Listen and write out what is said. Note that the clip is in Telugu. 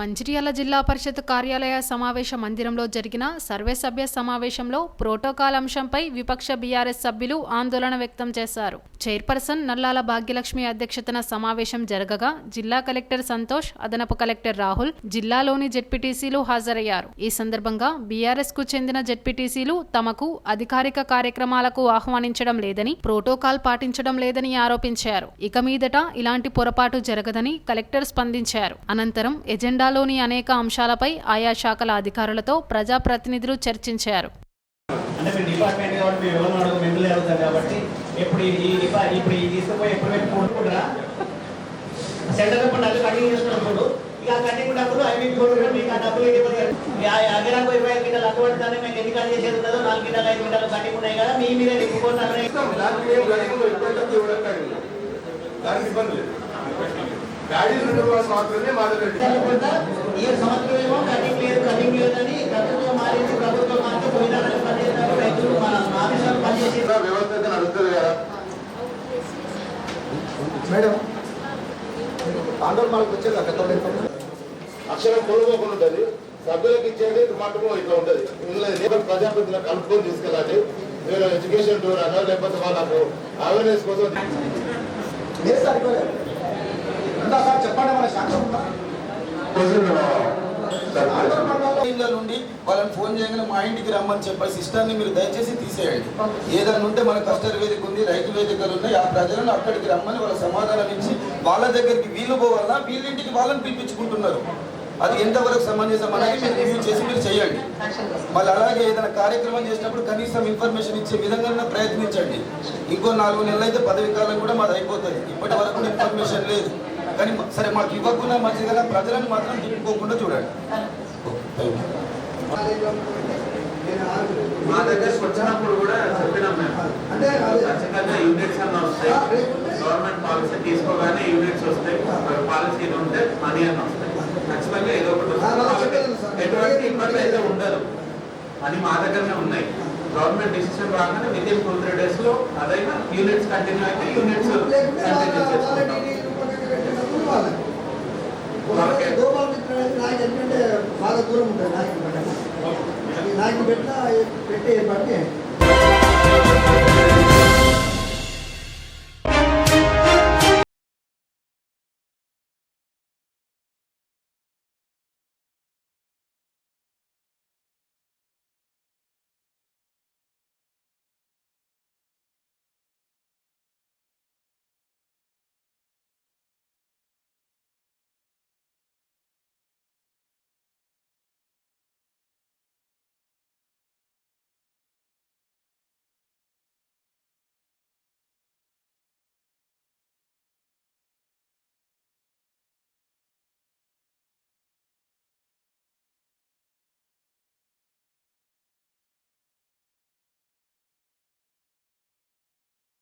మంచిర్యాల జిల్లా పరిషత్ కార్యాలయ సమావేశ మందిరంలో జరిగిన సర్వసభ్య సమావేశంలో ప్రోటోకాల్ అంశంపై విపక్ష బీఆర్ఎస్ సభ్యులు ఆందోళన వ్యక్తం చేశారు. చైర్పర్సన్ నల్లాల భాగ్యలక్ష్మి అధ్యక్షతన సమావేశం జరగగా జిల్లా కలెక్టర్ సంతోష్, అదనపు కలెక్టర్ రాహుల్, జిల్లాలోని జెడ్పీటీసీలు హాజరయ్యారు. ఈ సందర్భంగా బీఆర్ఎస్ కు చెందిన జెడ్పీటీసీలు తమకు అధికారిక కార్యక్రమాలకు ఆహ్వానించడం లేదని, ప్రోటోకాల్ పాటించడం లేదని ఆరోపించారు. ఇక మీదట ఇలాంటి పొరపాటు జరగదని కలెక్టర్ స్పందించారు. అనంతరం ఎజెండాలోని అనేక అంశాలపై ఆయా శాఖల అధికారులతో ప్రజాప్రతినిధులు చర్చించారు. అక్షరం కొనుక్కోకుండా ఉంటుంది, సభ్యులకు ఇచ్చేది మటుకు ఇట్లా ఉంటుంది. ఇందులో ప్రజాప్రతినిధులకు కలుపుకొని తీసుకెళ్ళాలి. మీరు ఎడ్యుకేషన్ టూర్ అన్నా లేకపోతే వాళ్ళకు అవేర్నెస్ కోసం నుండి వాళ్ళని ఫోన్ చేయగానే మా ఇంటికి రమ్మని చెప్పే సిస్టాన్ని మీరు దయచేసి తీసేయండి. ఏదైనా ఉంటే మన కస్టడీ వేదిక ఉంది, రైతు వేదికలు ఉన్నాయి, ఆ ప్రజలను అక్కడికి రమ్మని వాళ్ళ సమాధానం ఇచ్చి వాళ్ళ దగ్గరికి వీళ్ళు పోవాలా, వీళ్ళింటికి వాళ్ళని పిలిపించుకుంటున్నారు. అది ఎంతవరకు సమంజసం అనేది మీరు రివ్యూ చేసి మీరు చేయండి. మళ్ళీ అలాగే ఏదైనా కార్యక్రమం చేసినప్పుడు కనీసం ఇన్ఫర్మేషన్ ఇచ్చే విధంగా ప్రయత్నించండి. ఇంకో 4 నెలలు అయితే పదవి కాలం కూడా మాది అయిపోతుంది. ఇప్పటి వరకు ఇన్ఫర్మేషన్ లేదు. కానీ సరే మాకు ఇవ్వకుండా మంచిగా ప్రజలను మాత్రం తిప్పుకోకుండా చూడండి. మా దగ్గరకు వచ్చినప్పుడు కూడా చెప్పినాం మేము, ఖచ్చితంగా యూనిట్స్ అన్న వస్తాయి. గవర్నమెంట్ పాలసీ తీసుకోగానే యూనిట్స్ వస్తాయి, పాలసీ ఉంటే మనీ అన్న వస్తాయి. ఖచ్చితంగా ఏదో ఒకటి ఎటువంటి ఇబ్బంది అయితే ఉండదు అని మా దగ్గరనే ఉన్నాయి. గవర్నమెంట్ డిసిషన్ రాగానే వితిన్ 2-3 days లో అదైనా యూనిట్స్ కంటిన్యూ అయితే యూనిట్స్ కంటిన్యూ చేసుకుంటాం. బాగా దూరం ఉంటుంది నాకు పెట్టే